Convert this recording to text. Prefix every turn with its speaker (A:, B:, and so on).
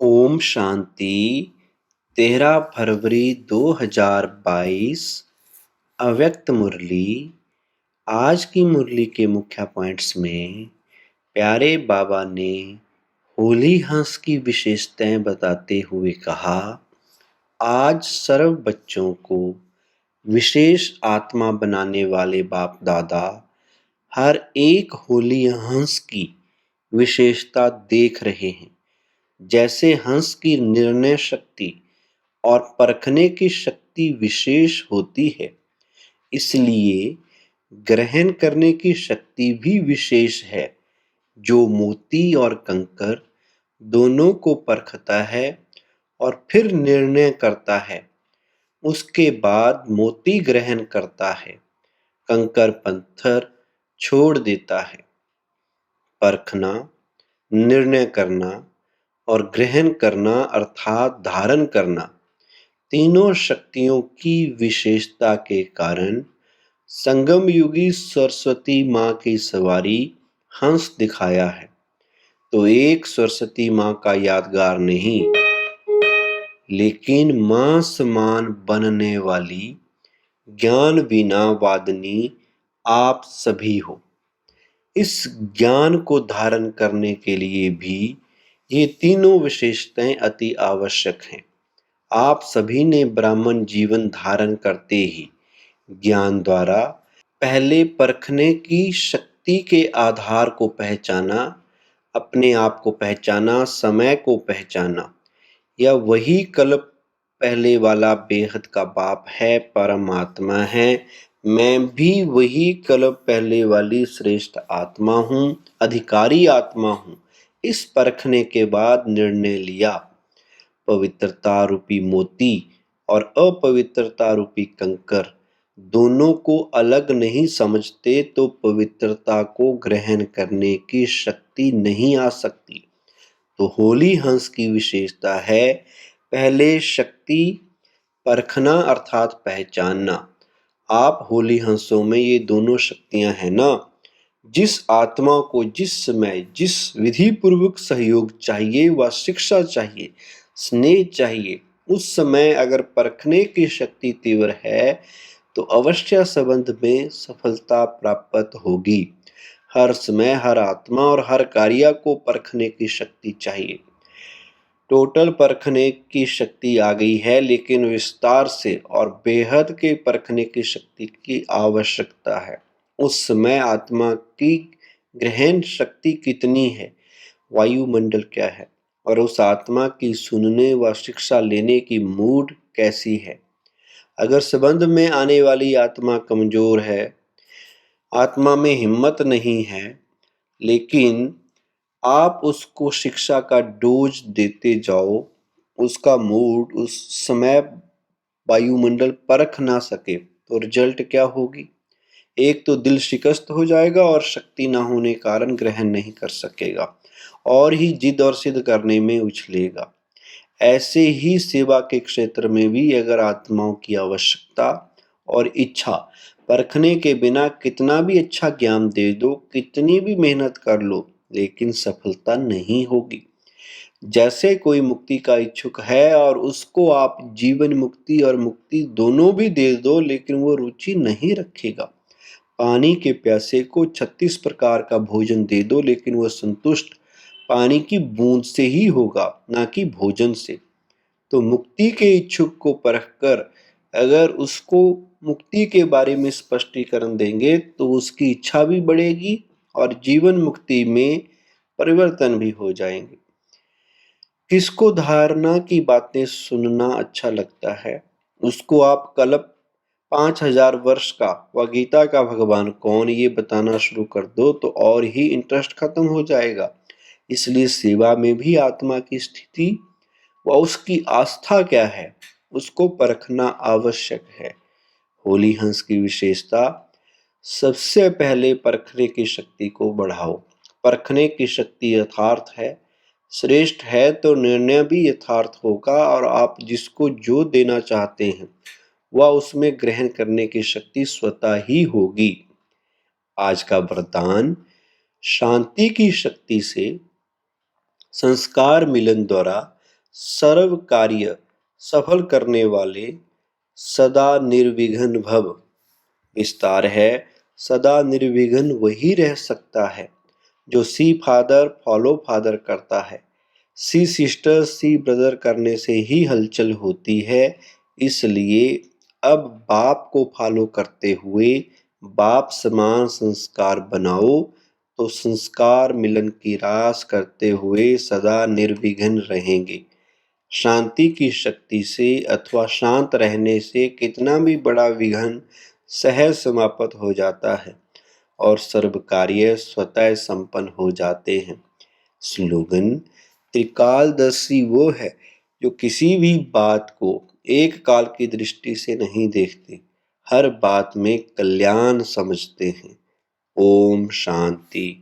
A: ओम शांति। 13 फरवरी 2022। अव्यक्त मुरली। आज की मुरली के मुख्य पॉइंट्स में प्यारे बाबा ने होली हंस की विशेषताएं बताते हुए कहा, आज सर्व बच्चों को विशेष आत्मा बनाने वाले बाप दादा हर एक होली हंस की विशेषता देख रहे हैं। जैसे हंस की निर्णय शक्ति और परखने की शक्ति विशेष होती है, इसलिए ग्रहण करने की शक्ति भी विशेष है, जो मोती और कंकर दोनों को परखता है और फिर निर्णय करता है। उसके बाद मोती ग्रहण करता है, कंकर पत्थर छोड़ देता है। परखना, निर्णय करना और ग्रहण करना अर्थात धारण करना, तीनों शक्तियों की विशेषता के कारण संगम युगी सरस्वती माँ की सवारी हंस दिखाया है। तो एक सरस्वती माँ का यादगार नहीं, लेकिन माँ समान बनने वाली ज्ञान वीणा वादनी आप सभी हो। इस ज्ञान को धारण करने के लिए भी ये तीनों विशेषताएं अति आवश्यक हैं। आप सभी ने ब्राह्मण जीवन धारण करते ही ज्ञान द्वारा पहले परखने की शक्ति के आधार को पहचाना, अपने आप को पहचाना, समय को पहचाना। यह वही कल्प पहले वाला बेहद का बाप है, परमात्मा है। मैं भी वही कल्प पहले वाली श्रेष्ठ आत्मा हूँ, अधिकारी आत्मा हूँ। इस परखने के बाद निर्णय लिया, पवित्रता रूपी मोती और अपवित्रता रूपी कंकर दोनों को अलग नहीं समझते तो पवित्रता को ग्रहण करने की शक्ति नहीं आ सकती। तो होली हंस की विशेषता है पहले शक्ति परखना अर्थात पहचानना। आप होली हंसों में ये दोनों शक्तियां हैं ना। जिस आत्मा को जिस समय जिस विधि पूर्वक सहयोग चाहिए व शिक्षा चाहिए, स्नेह चाहिए, उस समय अगर परखने की शक्ति तीव्र है तो अवश्य संबंध में सफलता प्राप्त होगी। हर समय हर आत्मा और हर कार्य को परखने की शक्ति चाहिए। टोटल परखने की शक्ति आ गई है, लेकिन विस्तार से और बेहद के परखने की शक्ति की आवश्यकता है। उस समय आत्मा की ग्रहण शक्ति कितनी है, वायुमंडल क्या है, और उस आत्मा की सुनने व शिक्षा लेने की मूड कैसी है। अगर संबंध में आने वाली आत्मा कमजोर है, आत्मा में हिम्मत नहीं है, लेकिन आप उसको शिक्षा का डोज देते जाओ, उसका मूड उस समय वायुमंडल परख ना सके तो रिजल्ट क्या होगी? एक तो दिल शिकस्त हो जाएगा और शक्ति ना होने कारण ग्रहण नहीं कर सकेगा और ही जिद और सिद्ध करने में उछलेगा। ऐसे ही सेवा के क्षेत्र में भी अगर आत्माओं की आवश्यकता और इच्छा परखने के बिना कितना भी अच्छा ज्ञान दे दो, कितनी भी मेहनत कर लो, लेकिन सफलता नहीं होगी। जैसे कोई मुक्ति का इच्छुक है और उसको आप जीवन मुक्ति और मुक्ति दोनों भी दे दो, लेकिन वो रुचि नहीं रखेगा। पानी के प्यासे को 36 प्रकार का भोजन दे दो, लेकिन वह संतुष्ट पानी की बूंद से ही होगा, ना कि भोजन से। तो मुक्ति के इच्छुक को परखकर अगर उसको मुक्ति के बारे में स्पष्टीकरण देंगे तो उसकी इच्छा भी बढ़ेगी और जीवन मुक्ति में परिवर्तन भी हो जाएंगे। किसको धारणा की बातें सुनना अच्छा लगता है, उसको आप कल्प 5000 वर्ष का व गीता का भगवान कौन ये बताना शुरू कर दो तो और ही इंटरेस्ट खत्म हो जाएगा। इसलिए सेवा में भी आत्मा की स्थिति व उसकी आस्था क्या है, उसको परखना आवश्यक है। होली हंस की विशेषता, सबसे पहले परखने की शक्ति को बढ़ाओ। परखने की शक्ति यथार्थ है, श्रेष्ठ है तो निर्णय भी यथार्थ होगा और आप जिसको जो देना चाहते हैं वह उसमें ग्रहण करने की शक्ति स्वतः ही होगी। आज का वरदान, शांति की शक्ति से संस्कार मिलन द्वारा सर्व कार्य सफल करने वाले सदा निर्विघ्न भव। विस्तार है, सदा निर्विघ्न वही रह सकता है जो सी फादर फॉलो फादर करता है। सी सिस्टर सी ब्रदर करने से ही हलचल होती है। इसलिए अब बाप को फॉलो करते हुए बाप समान संस्कार बनाओ तो संस्कार मिलन की रास करते हुए सदा निर्विघ्न रहेंगे। शांति की शक्ति से अथवा शांत रहने से कितना भी बड़ा विघ्न सहज समाप्त हो जाता है और सर्व कार्य स्वतः संपन्न हो जाते हैं। स्लोगन: त्रिकालदर्शी वो है जो किसी भी बात को एक काल की दृष्टि से नहीं देखते, हर बात में कल्याण समझते हैं। ओम शांति।